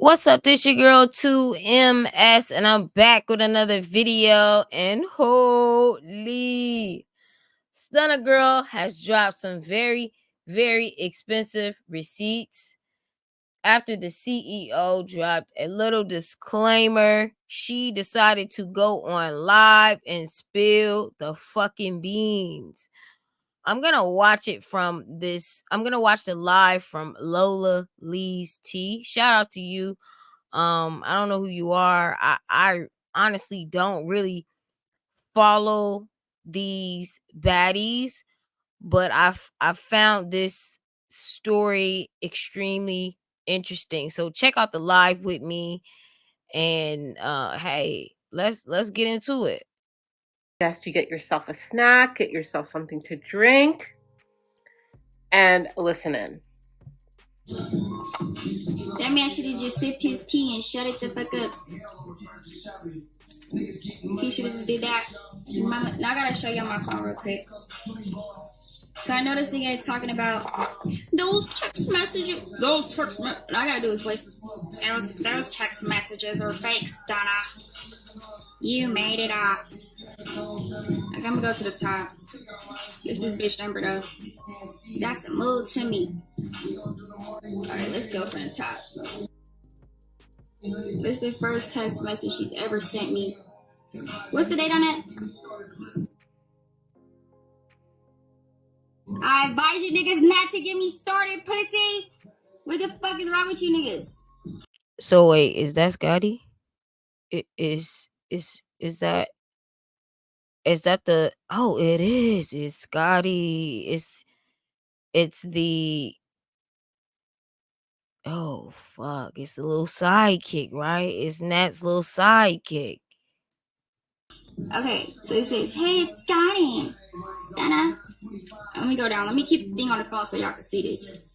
What's up? This your girl 2MS, and I'm back with another video. And holy, Stunna girl has dropped some very expensive receipts. After the CEO dropped a little disclaimer, she decided to go on live and spill the fucking beans. I'm gonna watch it from this. I'm gonna watch the live from Lola Lee's Tea. Shout out to you. I don't know who you are. I honestly don't really follow these baddies, but I've found this story extremely interesting. So check out the live with me, and hey, let's get into it. Best you get yourself a snack, get yourself something to drink, and listen in. That man should have just sipped his tea and shut it the fuck up. He should have just did that. Mama, now I gotta show y'all my phone real quick. So I know this nigga talking about those text messages. I gotta do his voice. Those text messages are fake, Stunna. You made it up. I'm gonna go to the top. This bitch number though. That's a mood to me. Alright, let's go from the top. This is the first text message she's ever sent me. What's the date on it? I advise you niggas not to get me started, pussy. What the fuck is wrong with you niggas? So wait, is that Scotty? Is that the oh it is. It's Scotty. It's the oh fuck. It's the little sidekick, right? It's Nat's little sidekick. Okay, so it says, hey, it's Scotty. Stunna. Let me go down. Let me keep the thing on the phone so y'all can see this.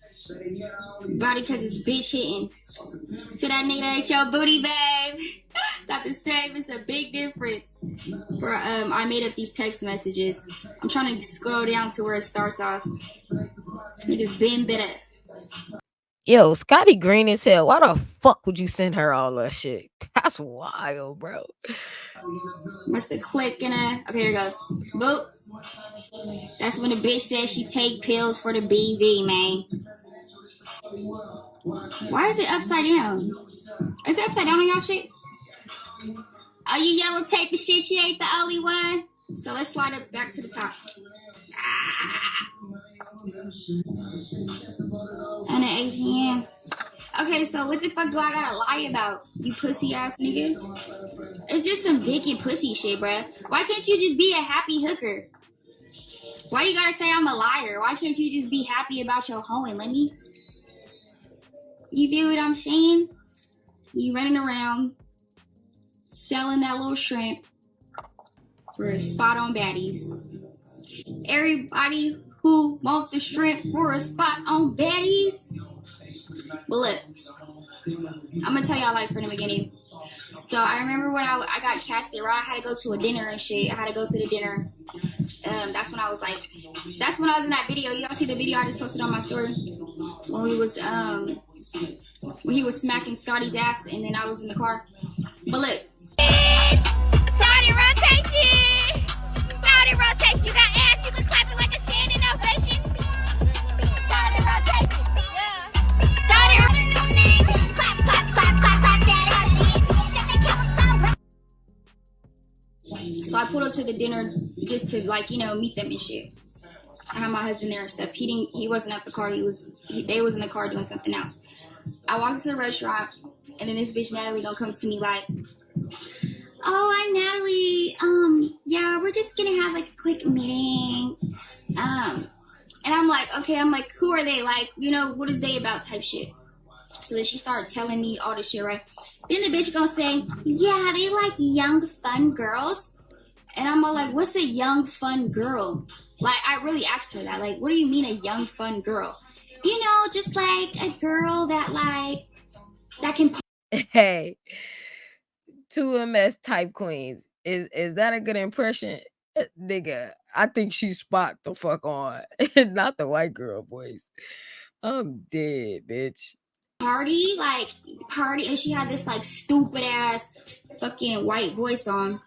Body cause it's bitch hitting. So that nigga that ain't your booty, babe. Not the same. It's a big difference. For I made up these text messages. I'm trying to scroll down to where it starts off. Niggas been better. Yo, Scotty green as hell. Why the fuck would you send her all that shit? That's wild, bro. Must have clicked in a. Okay, here goes. Boop. That's when the bitch says she take pills for the BV, man. Why is it upside down? Is it upside down on y'all shit? Oh, you yellow tape and shit, she ain't the only one. So let's slide it back to the top. And an AGM. Okay, so what the fuck do I gotta lie about, you pussy ass nigga? It's just some dick and pussy shit, bruh. Why can't you just be a happy hooker? Why you gotta say I'm a liar? Why can't you just be happy about your hoeing, Lemmy? You feel what I'm saying? You running around selling that little shrimp for a spot on baddies. Everybody who want the shrimp for a spot on baddies. But look, I'm gonna tell y'all like from the beginning. So I remember when I got casted, right? I had to go to a dinner and shit. I had to go to the dinner. That's when I was like, that's when I was in that video. Y'all see the video I just posted on my story when he was smacking Scotty's ass, and then I was in the car. But look, Scotty rotation. Scotty rotation. You got ass. You can clap it like a standing ovation. Scotty rotation. Yeah. Scotty rotation. Clap, clap, clap, clap, clap that ass. So I pulled up to the dinner just to meet them and shit. I had my husband there and stuff. He wasn't at the car. They was in the car doing something else. I walked into the restaurant, and then this bitch Natalie gonna come to me like, oh, I'm Natalie. Yeah, we're just gonna have like a quick meeting. And I'm like, okay. I'm like, who are they? Like, what is they about type shit. So then she started telling me all this shit, right? Then the bitch gonna say, yeah, they like young, fun girls. And I'm all like, what's a young, fun girl? Like, I really asked her that. Like, what do you mean a young, fun girl? Just like a girl that can... Hey, 2MS type queens. Is that a good impression? Nigga, I think she spot the fuck on. Not the white girl voice. I'm dead, bitch. party, and she had this like stupid ass fucking white voice on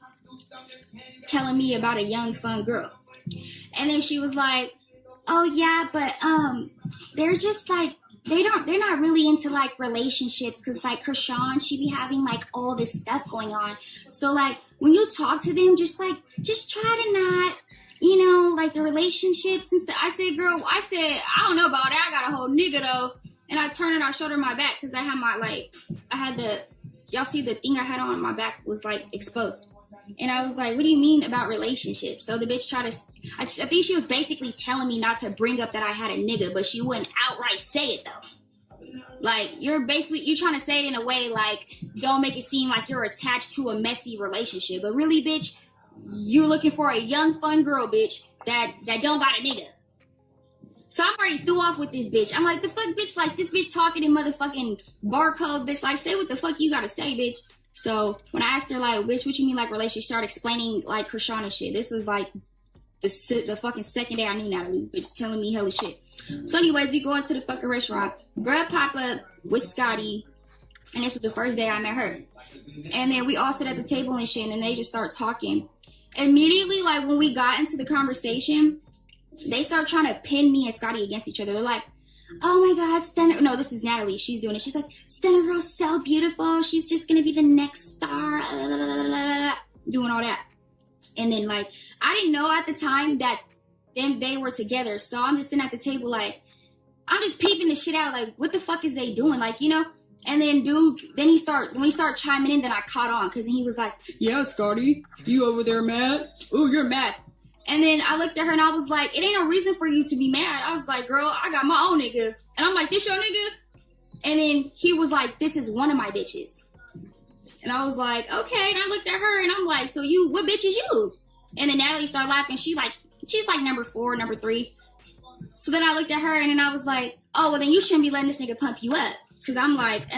telling me about a young fun girl. And then she was like, oh yeah, but they're just like, they're not really into like relationships, because like Krishan, she be having like all this stuff going on. So like when you talk to them, just try to not, you know, like the relationships and stuff. I said, girl, I don't know about that. I got a whole nigga though. And I turned and I showed her my back, because I had my y'all see the thing I had on my back was like exposed. And I was like, what do you mean about relationships? So the bitch tried to, I think she was basically telling me not to bring up that I had a nigga, but she wouldn't outright say it though. Like, you're trying to say it in a way like, don't make it seem like you're attached to a messy relationship. But really, bitch, you're looking for a young, fun girl, bitch, that don't got a nigga. So I'm already threw off with this bitch. I'm like, the fuck, bitch, like, this bitch talking in motherfucking barcode, bitch, like, say what the fuck you gotta say, bitch. So when I asked her, like, bitch, what you mean, like, relationship, she started explaining, like, Krishan and shit. This was, like, the fucking second day I knew Natalie, this bitch telling me hella shit. So anyways, we go into the fucking restaurant. Bruh pop up with Scotty, and this was the first day I met her. And then we all sit at the table and shit, and they just start talking. Immediately, like, when we got into the conversation, they start trying to pin me and Scotty against each other. They're like, oh my God, Stunna. No, this is Natalie. She's doing it. She's like, Stunna girl's so beautiful. She's just going to be the next star. Doing all that. And then, like, I didn't know at the time that they were together. So I'm just sitting at the table, like, I'm just peeping the shit out. Like, what the fuck is they doing? Like, you know? And then, dude, when he started chiming in, then I caught on. Because he was like, yeah, Scotty, you over there mad? Oh, you're mad. And then I looked at her and I was like, it ain't no reason for you to be mad. I was like, girl, I got my own nigga. And I'm like, this your nigga? And then he was like, this is one of my bitches. And I was like, okay. And I looked at her and I'm like, so what bitch is you? And then Natalie started laughing. She's like number 4, number 3. So then I looked at her and then I was like, oh, well then you shouldn't be letting this nigga pump you up. Cause I'm like,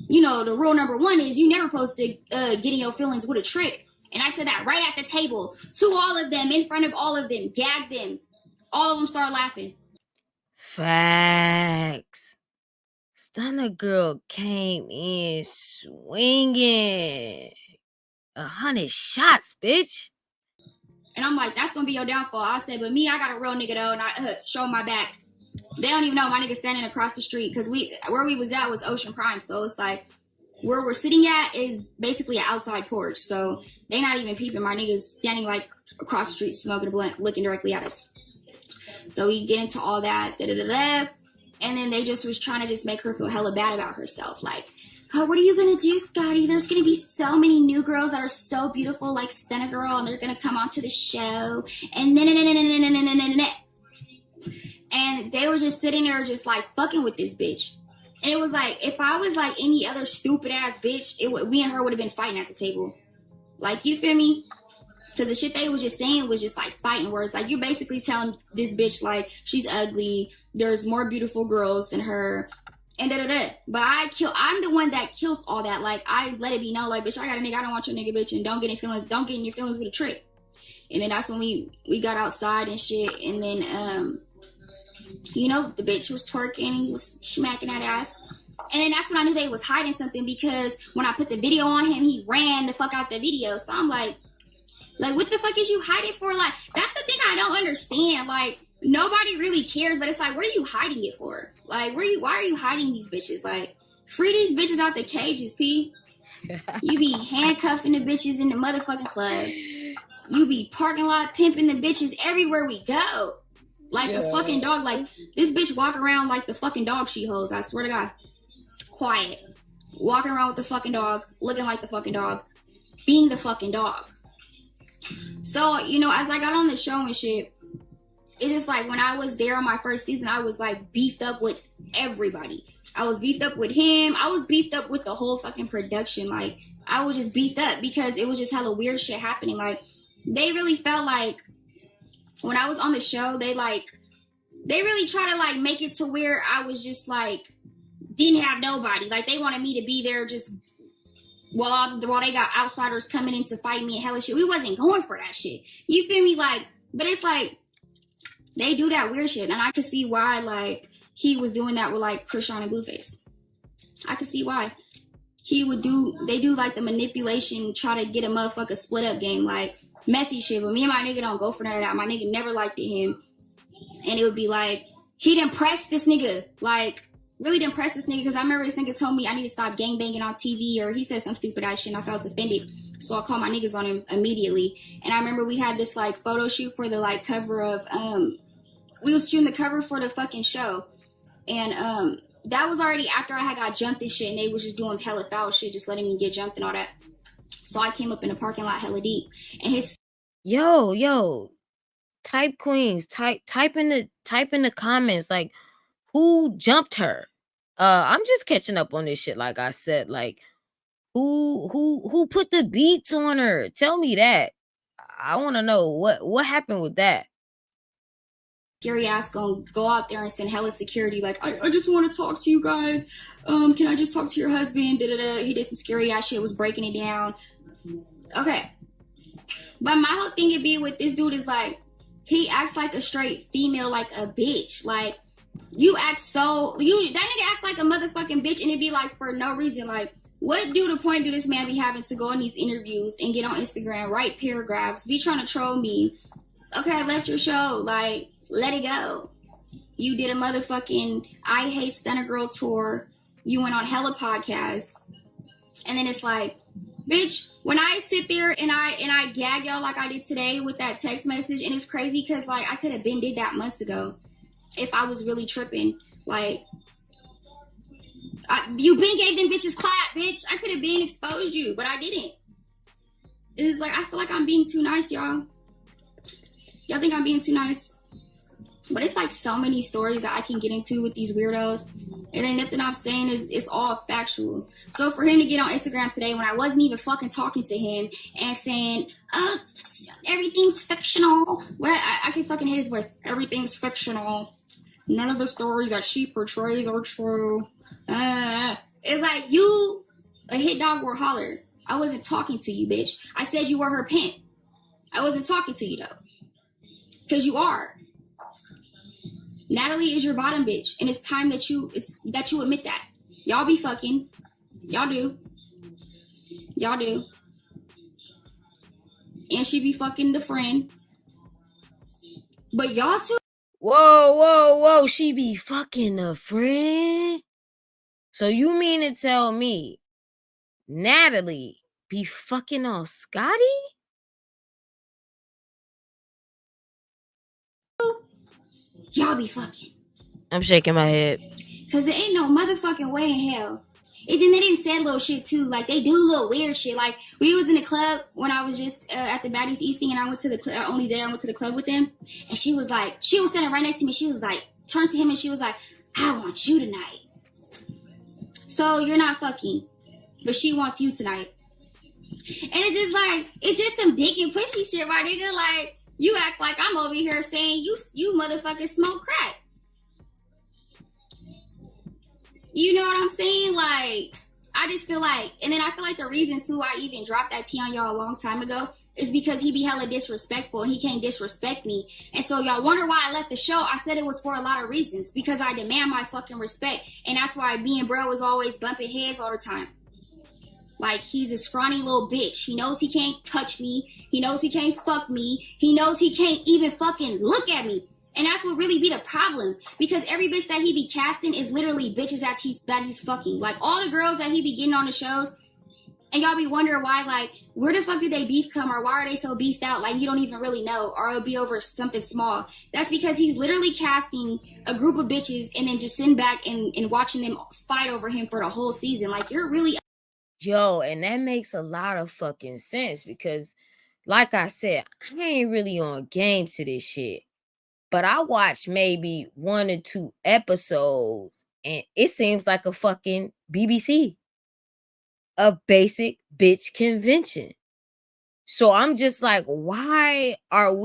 you know, the rule number 1 is you never supposed to get in your feelings with a trick. And I said that right at the table to all of them, in front of all of them, gagged them. All of them started laughing. Facts. Stunna girl came in swinging. 100 shots, bitch. And I'm like, that's going to be your downfall. I said, but me, I got a real nigga though, and I show my back. They don't even know my nigga standing across the street, because where we was at was Ocean Prime. So it's like, where we're sitting at is basically an outside porch. So they not even peeping. My niggas standing like across the street, smoking a blunt, looking directly at us. So we get into all that, and then they just was trying to just make her feel hella bad about herself. Like, oh, what are you going to do, Scotty? There's going to be so many new girls that are so beautiful, like Stunna Girl, and they're going to come onto the show. And and they were just sitting there just like fucking with this bitch. And it was like, if I was like any other stupid ass bitch, we and her would have been fighting at the table. Like, you feel me? Because the shit they was just saying was just like fighting words. Like, you're basically telling this bitch like she's ugly. There's more beautiful girls than her. And But I'm the one that kills all that. Like, I let it be known, like, bitch, I got a nigga. I don't want your nigga, bitch. And don't get in your feelings with a trick. And then that's when we got outside and shit. And then, you know, the bitch was twerking, he was smacking that ass. And then that's when I knew they was hiding something, because when I put the video on him, he ran the fuck out the video. So I'm like, what the fuck is you hiding for? Like, that's the thing I don't understand. Like, nobody really cares, but it's like, what are you hiding it for? Like, why are you hiding these bitches? Like, free these bitches out the cages, P. You be handcuffing the bitches in the motherfucking club. You be parking lot pimping the bitches everywhere we go. Like a fucking dog. Like, this bitch walk around like the fucking dog she holds. I swear to God. Quiet. Walking around with the fucking dog. Looking like the fucking dog. Being the fucking dog. So, you know, as I got on the show and shit, it's just like when I was there on my first season, I was like beefed up with everybody. I was beefed up with him. I was beefed up with the whole fucking production. Like, I was just beefed up because it was just hella weird shit happening. Like, they really felt like when I was on the show, they really try to like make it to where I was just like, didn't have nobody. Like, they wanted me to be there just while they got outsiders coming in to fight me and hella shit. We wasn't going for that shit. You feel me? Like, but it's like, they do that weird shit. And I could see why, like, he was doing that with like Krishan and Blueface. I could see why. They do like the manipulation, try to get a motherfucker split up game, like messy shit. But me and my nigga don't go for none of that. My nigga never liked him. And it would be like, he didn't press this nigga. Like, really didn't press this nigga. Because I remember this nigga told me I need to stop gangbanging on TV. Or he said some stupid ass shit and I felt offended. So I called my niggas on him immediately. And I remember we had this like photo shoot for the like cover of, we was shooting the cover for the fucking show. And that was already after I had got jumped and shit. And they was just doing hella foul shit, just letting me get jumped and all that. So I came up in the parking lot hella deep. And his... Yo, type queens, type in the comments, like, who jumped her? I'm just catching up on this shit, like I said. Like, who put the beats on her? Tell me that. I want to know what happened with that. Scary ass gonna go out there and send hella security, like, I just want to talk to you guys. Can I just talk to your husband? Da-da-da. He did some scary ass shit, was breaking it down. Okay. But my whole thing would be with this dude is like, he acts like a straight female, like a bitch. Like, that nigga acts like a motherfucking bitch, and it'd be like for no reason. Like, what point do this man be having to go in these interviews and get on Instagram, write paragraphs, be trying to troll me? Okay, I left your show. Like, let it go. You did a motherfucking I Hate Stunna Girl tour. You went on hella podcasts. And then it's like, bitch, when I sit there and I gag y'all like I did today with that text message, and it's crazy because, like, I could have been did that months ago if I was really tripping. Like, you been gave them bitches clap, bitch. I could have been exposed you, but I didn't. It's like, I feel like I'm being too nice, y'all. Y'all think I'm being too nice? But it's like so many stories that I can get into with these weirdos. And then nothing I'm saying is all factual. So for him to get on Instagram today when I wasn't even fucking talking to him and saying, everything's fictional. What? I can fucking hate his voice. Everything's fictional. None of the stories that she portrays are true. It's like, you a hit dog or holler. I wasn't talking to you, bitch. I said you were her pimp. I wasn't talking to you, though. Because you are. Natalie is your bottom bitch. And it's time that you admit that. Y'all be fucking. Y'all do. Y'all do. And she be fucking the friend. But y'all too. Whoa. She be fucking a friend? So you mean to tell me Natalie be fucking on Scotty? Y'all be fucking. I'm shaking my head. Because there ain't no motherfucking way in hell. And then they didn't say little shit too. Like, they do little weird shit. Like, we was in the club when I was just at the Baddies East thing, and I went to the club, only day I went to the club with them. And she was standing right next to me. She was like, turned to him and she was like, I want you tonight. So you're not fucking, but she wants you tonight. And it's just like, it's just some dick and pushy shit, my nigga. Like, you act like I'm over here saying you motherfucking smoke crack. You know what I'm saying? Like, I just feel like, and then I feel like the reason too I even dropped that tea on y'all a long time ago is because he be hella disrespectful and he can't disrespect me. And so y'all wonder why I left the show. I said it was for a lot of reasons, because I demand my fucking respect. And that's why me and bro was always bumping heads all the time. Like, he's a scrawny little bitch. He knows he can't touch me. He knows he can't fuck me. He knows he can't even fucking look at me. And that's what really be the problem. Because every bitch that he be casting is literally bitches that he's fucking. Like, all the girls that he be getting on the shows, and y'all be wondering why, like, where the fuck did they beef come, or why are they so beefed out? Like, you don't even really know, or it'll be over something small. That's because he's literally casting a group of bitches and then just sitting back and watching them fight over him for the whole season. Like, you're really... Yo, and that makes a lot of fucking sense because, like I said, I ain't really on game to this shit. But I watched maybe 1 or 2 episodes, and it seems like a fucking BBC. A basic bitch convention. So I'm just like, why are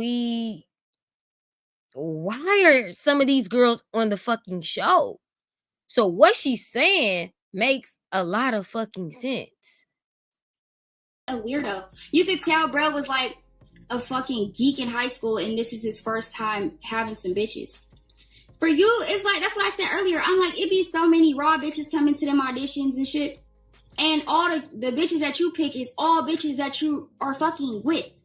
some of these girls on the fucking show? So what she's saying makes a lot of fucking sense. A weirdo. You could tell bro was like a fucking geek in high school, and this is his first time having some bitches. For you, it's like, that's what I said earlier. I'm like, it be so many raw bitches coming to them auditions and shit. And all the bitches that you pick is all bitches that you are fucking with.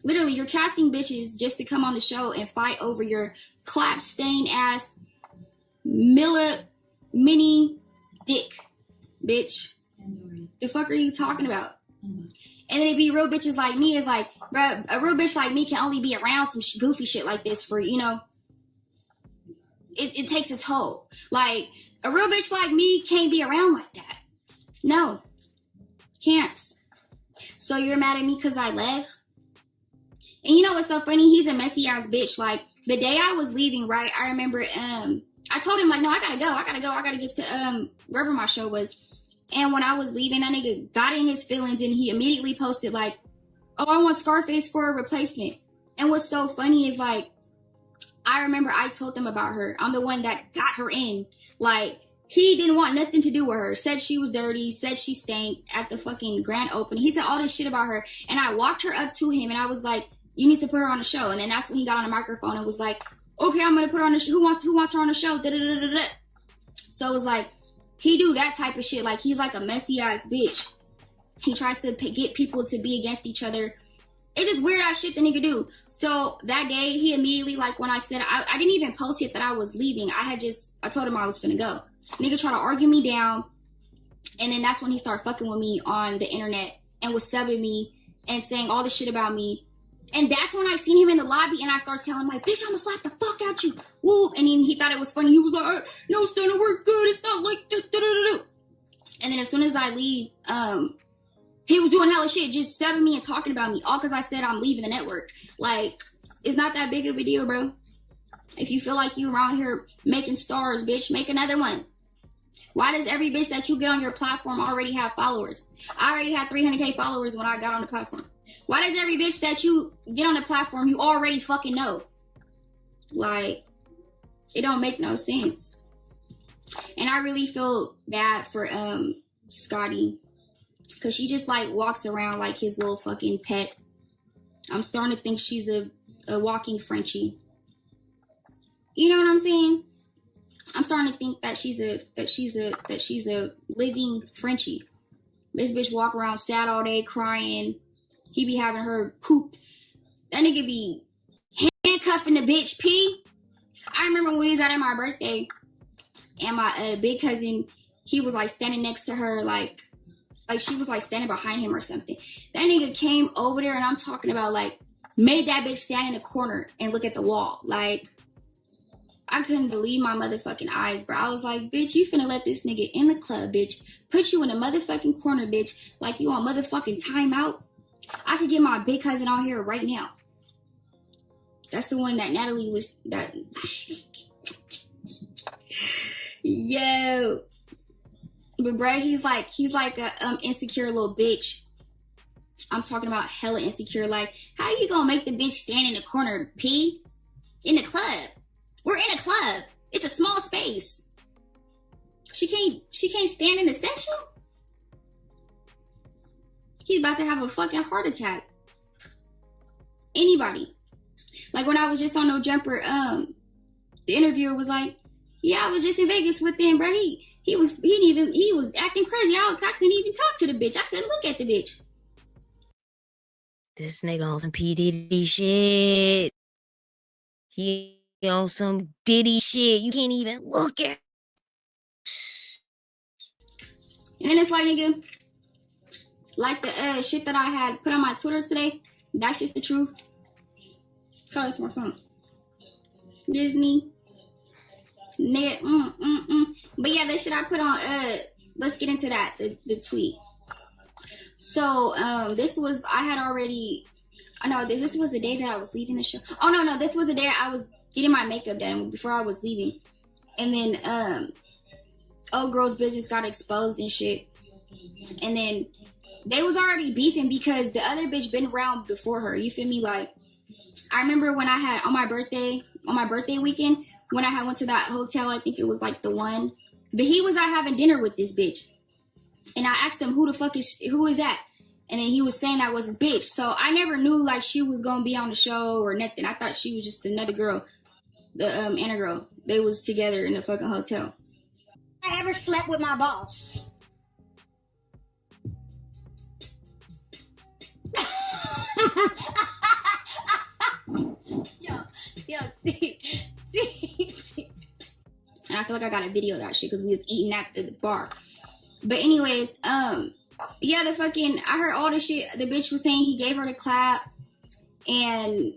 Literally, you're casting bitches just to come on the show and fight over your clap stain ass mini dick, bitch. The fuck are you talking about? And then it be real bitches like me. It's like, bruh, a real bitch like me can only be around some goofy shit like this for, you know, it takes a toll. Like, a real bitch like me can't be around like that. No. Can't. So you're mad at me because I left? And you know what's so funny? He's a messy ass bitch. Like, the day I was leaving, right, I remember, I told him, like, no, I gotta go. I gotta get to, wherever my show was. And when I was leaving, that nigga got in his feelings and he immediately posted, like, oh, I want Scarface for a replacement. And what's so funny is, like, I remember I told them about her. I'm the one that got her in. Like, he didn't want nothing to do with her. Said she was dirty. Said she stank at the fucking grand opening. He said all this shit about her. And I walked her up to him and I was like, you need to put her on the show. And then that's when he got on the microphone and was like, okay, I'm going to put her on the show. Who wants her on the show? Da-da-da-da-da. So it was like, he do that type of shit. Like, he's like a messy ass bitch. He tries to get people to be against each other. It's just weird ass shit the nigga do. So that day, he immediately, like, when I said, I didn't even post yet that I was leaving. I told him I was finna go. Nigga tried to argue me down. And then that's when he started fucking with me on the internet and was subbing me and saying all this shit about me. And that's when I seen him in the lobby and I started telling him, like, bitch, I'm gonna slap the fuck out you. Woo. And then he thought it was funny. He was like, no, Stunna, we're good. It's not like this. And then as soon as I leave, he was doing hella shit, just subbing me and talking about me, all because I said I'm leaving the network. Like, it's not that big of a deal, bro. If you feel like you around here making stars, bitch, make another one. Why does every bitch that you get on your platform already have followers? I already had 300K followers when I got on the platform. Why does every bitch that you get on the platform you already fucking know? Like, it don't make no sense. And I really feel bad for Scotty. Because she just, like, walks around like his little fucking pet. I'm starting to think she's a walking Frenchie. You know what I'm saying? I'm starting to think that she's a living Frenchie. This bitch walk around sad all day crying. He be having her cooped. That nigga be handcuffing the bitch P. I remember when we was out at my birthday and my big cousin, he was like standing next to her like she was like standing behind him or something. That nigga came over there and I'm talking about like made that bitch stand in the corner and look at the wall. Like, I couldn't believe my motherfucking eyes, bro. I was like, bitch, you finna let this nigga in the club, bitch. Put you in a motherfucking corner, bitch. Like you on motherfucking timeout. I could get my big cousin out here right now. That's the one that Natalie was, that. Yo. But bro, he's like a insecure little bitch. I'm talking about hella insecure. Like, how you gonna make the bitch stand in the corner, P? In the club. We're in a club. It's a small space. She can't stand in the section? He's about to have a fucking heart attack. Anybody. Like when I was just on No Jumper, the interviewer was like, yeah, I was just in Vegas with them, bro. He was acting crazy. I couldn't even talk to the bitch. I couldn't look at the bitch. This nigga on some P. Diddy shit. He on some Diddy shit. You can't even look at. And then it's like, nigga, like the shit that I had put on my Twitter today, that's just the truth. Oh, it's my song. Disney. Nigga, But yeah, the shit I put on, let's get into that, the tweet. So, this was the day that I was leaving the show. Oh, no, this was the day I was getting my makeup done before I was leaving. And then, old girl's business got exposed and shit. And then they was already beefing because the other bitch been around before her. You feel me? Like, I remember when I had, on my birthday weekend, when I had went to that hotel, I think it was like the one. But he was out having dinner with this bitch. And I asked him, who is that? And then he was saying that was his bitch. So I never knew like she was going to be on the show or nothing. I thought she was just another girl. the Anna girl. They was together in the fucking hotel. I ever slept with my boss. yo, see. And I feel like I got a video of that shit because we was eating at the bar. But anyways, yeah, the fucking, I heard all the shit. The bitch was saying he gave her the clap and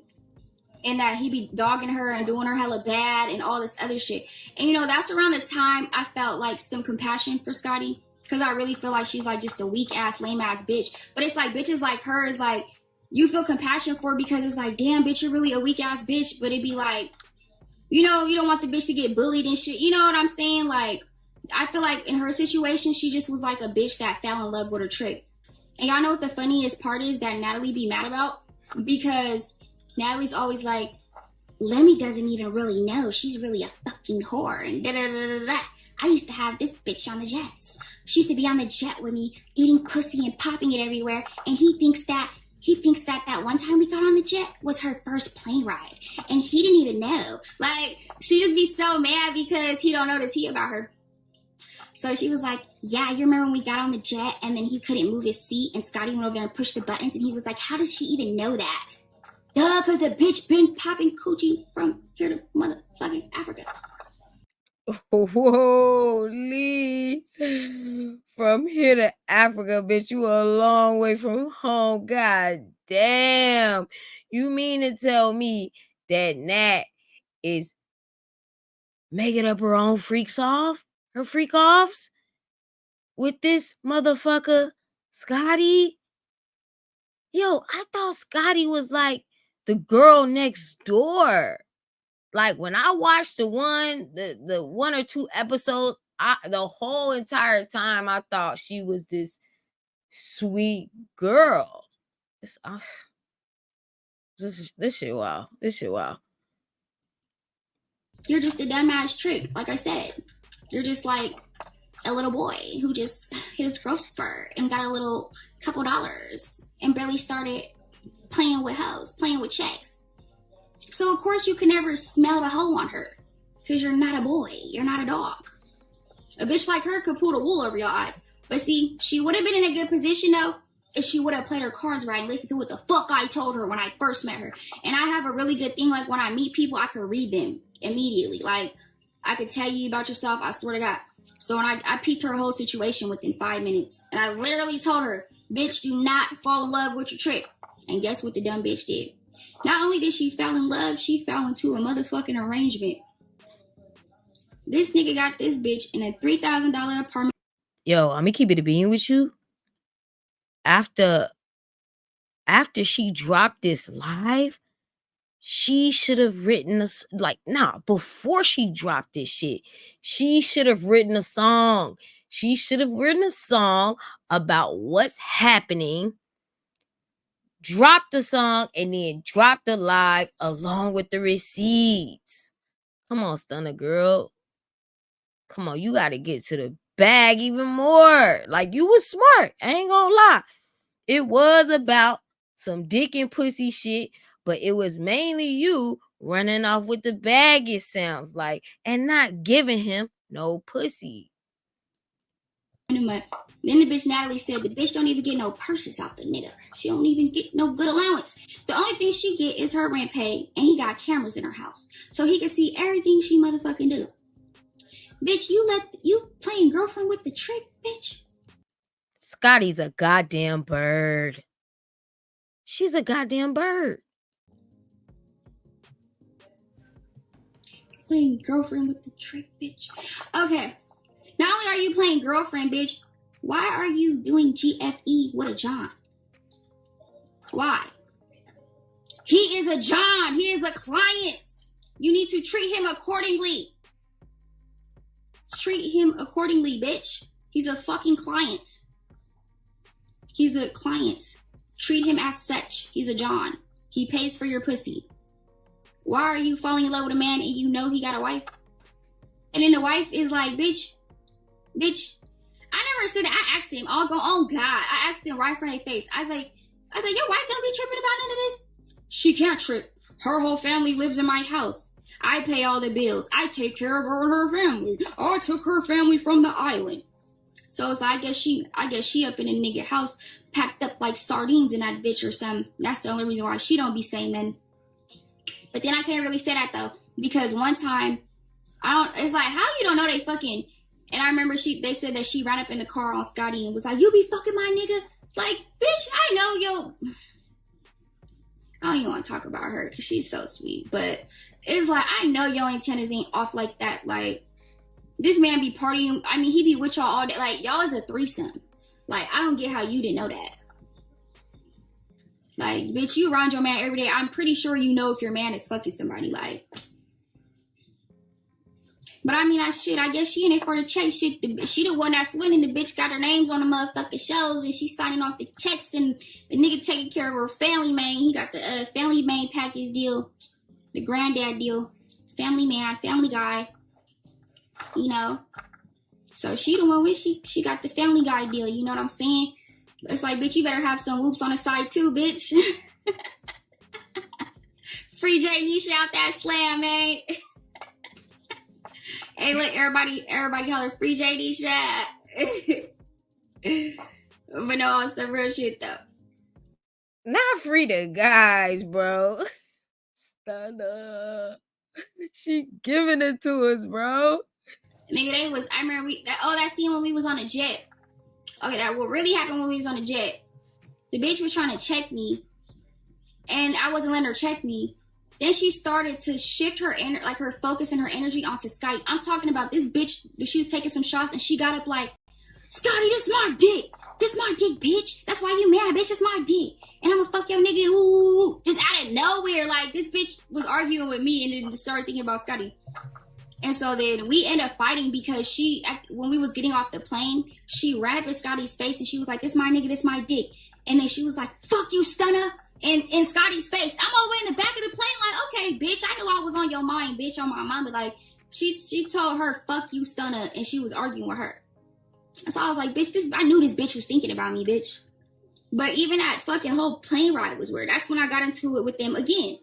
that he be dogging her and doing her hella bad and all this other shit. And you know, that's around the time I felt like some compassion for Scotty. Because I really feel like she's like just a weak ass, lame ass bitch. But it's like bitches like her is like, you feel compassion for because it's like, damn, bitch, you're really a weak ass bitch. But it'd be like, you know, you don't want the bitch to get bullied and shit. You know what I'm saying? Like, I feel like in her situation, she just was like a bitch that fell in love with her trick. And y'all know what the funniest part is that Natalie be mad about? Because Natalie's always like, Lemmy doesn't even really know. She's really a fucking whore. And da-da-da-da-da. I used to have this bitch on the jets. She used to be on the jet with me, eating pussy and popping it everywhere. And he thinks that one time we got on the jet was her first plane ride. And he didn't even know. Like, she just be so mad because he don't know the tea about her. So she was like, yeah, you remember when we got on the jet and then he couldn't move his seat and Scotty went over there and pushed the buttons and he was like, how does she even know that? Duh, because the bitch been popping coochie from here to motherfucking Africa. Whoa, Lee. From here to Africa, bitch, you a long way from home. God damn. You mean to tell me that Nat is making up her own her freak offs with this motherfucker, Scotty? Yo, I thought Scotty was like the girl next door. Like when I watched the one or two episodes, the whole entire time I thought she was this sweet girl. This shit wow. This shit wow. You're just a dumbass trick, like I said. You're just like a little boy who just hit his growth spurt and got a little couple dollars and barely started playing with hoes, playing with checks. So of course you can never smell the hoe on her because you're not a boy, you're not a dog. A bitch like her could pull the wool over your eyes. But see, she would have been in a good position though if she would have played her cards right and listened to what the fuck I told her when I first met her. And I have a really good thing, like when I meet people, I can read them immediately. Like, I could tell you about yourself, I swear to God. So when I peeped her whole situation within 5 minutes. And I literally told her, bitch, do not fall in love with your trick. And guess what the dumb bitch did? Not only did she fall in love, she fell into a motherfucking arrangement. This nigga got this bitch in a $3,000 apartment. Yo, I'm gonna keep it a bean with you. After she dropped this live, she should have written before she dropped this shit, she should have written a song. She should have written a song about what's happening, drop the song, and then drop the live along with the receipts. Come on, Stunna girl. Come on, you gotta get to the bag even more. Like, you was smart. I ain't gonna lie. It was about some dick and pussy shit, but it was mainly you running off with the bag, it sounds like, and not giving him no pussy. Then the bitch Natalie said the bitch don't even get no purses out the nigga. She don't even get no good allowance. The only thing she get is her rent paid, and he got cameras in her house. So he can see everything she motherfucking do. Bitch, you playing girlfriend with the trick, bitch? Scotty's a goddamn bird. She's a goddamn bird. Playing girlfriend with the trick, bitch. Okay. Not only are you playing girlfriend, bitch, why are you doing GFE with a John? Why? He is a John. He is a client. You need to treat him accordingly. Treat him accordingly, bitch. He's a fucking client. He's a client. Treat him as such. He's a John. He pays for your pussy. Why are you falling in love with a man and you know he got a wife? And then the wife is like, bitch. I never said that. I asked him. I'll go, oh God. I asked him right from their face. I was like, your wife don't be tripping about none of this? She can't trip. Her whole family lives in my house. I pay all the bills. I take care of her and her family. I took her family from the island. So it's like, I guess she up in a nigga house, packed up like sardines in that bitch or something. That's the only reason why she don't be saying nothing. But then I can't really say that though, because one time, it's like, how you don't know they fucking, and I remember they said that she ran up in the car on Scotty and was like, you be fucking my nigga? It's like, bitch, I know I don't even want to talk about her because she's so sweet, but it's like, I know your antennas ain't off like that. Like, this man be partying. I mean, he be with y'all all day. Like, y'all is a threesome. Like, I don't get how you didn't know that. Like, bitch, you around your man every day. I'm pretty sure you know if your man is fucking somebody. Like, but I mean, I guess she in it for the check shit. She the one that's winning. The bitch got her names on the motherfucking shows and she signing off the checks and the nigga taking care of her family man. He got the family man package deal, the granddad deal, family man, family guy, you know. So she the one with she got the family guy deal, you know what I'm saying? It's like, bitch, you better have some whoops on the side too, bitch. Free J Nisha out that slam, man. Hey, look, everybody call her Free J Nisha. But no, it's the real shit though. Not free the guys, bro. Stunna. She giving it to us, bro. Nigga, I remember that scene when we was on a jet. Okay, that what really happened when we was on a jet. The bitch was trying to check me, and I wasn't letting her check me. Then she started to shift her her focus and her energy onto Scotty. I'm talking about this bitch. She was taking some shots, and she got up like, Scotty, this my dick. This my dick, bitch. That's why you mad, bitch. It's my dick. And I'm gonna fuck your nigga. Ooh. Just out of nowhere, like, this bitch was arguing with me and then started thinking about Scotty. And so then we ended up fighting because when we was getting off the plane, she ran up in Scotty's face and she was like, this my nigga, this my dick. And then she was like, fuck you, Stunna. And in Scotty's face, I'm over in the back of the plane like, okay, bitch, I knew I was on your mind, bitch, on my mama. Like, she told her, fuck you, Stunna, and she was arguing with her. So I was like, bitch, I knew this bitch was thinking about me, bitch. But even that fucking whole plane ride was weird. That's when I got into it with them again.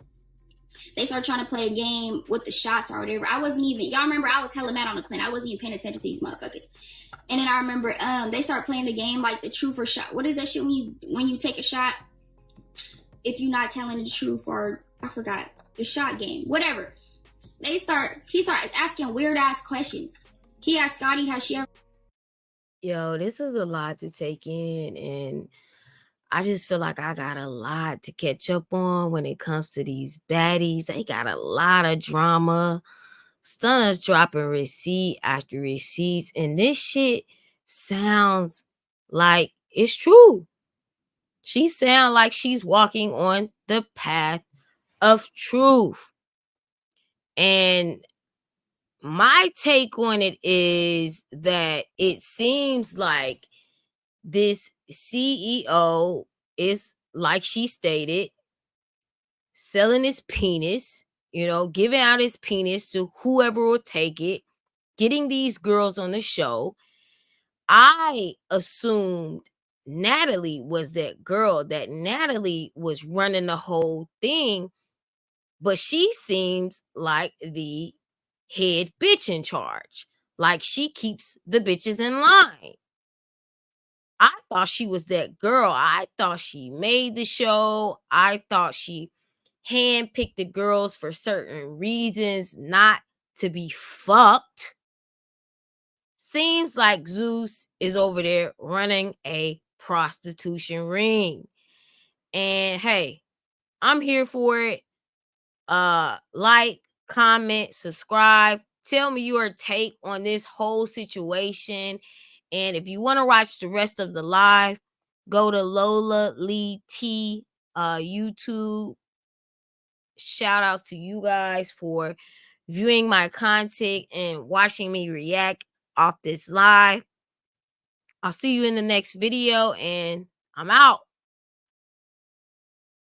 They started trying to play a game with the shots or whatever. I wasn't even, y'all remember I was hella mad on the plane. I wasn't even paying attention to these motherfuckers. And then I remember they started playing the game like the truth or shot. What is that shit when you take a shot? If you're not telling the truth, or I forgot, the shot game, whatever. He started asking weird ass questions. He asked Scotty, has she ever? Yo, this is a lot to take in, and I just feel like I got a lot to catch up on when it comes to these baddies. They got a lot of drama. Stunna's dropping receipt after receipts, and this shit sounds like it's true. She sounds like she's walking on the path of truth. And my take on it is that it seems like this CEO is, like she stated, selling his penis, giving out his penis to whoever will take it, getting these girls on the show. I assumed Natalie was that girl, that Natalie was running the whole thing, but she seems like the head bitch in charge. Like she keeps the bitches in line. I thought she was that girl. I thought she made the show. I thought she handpicked the girls for certain reasons, not to be fucked. Seems like Zeus is over there running a prostitution ring. And hey, I'm here for it. Like, comment, subscribe. Tell me your take on this whole situation. And if you want to watch the rest of the live, go to Lola Lee T YouTube. Shout outs to you guys for viewing my content and watching me react off this live. I'll see you in the next video, and I'm out.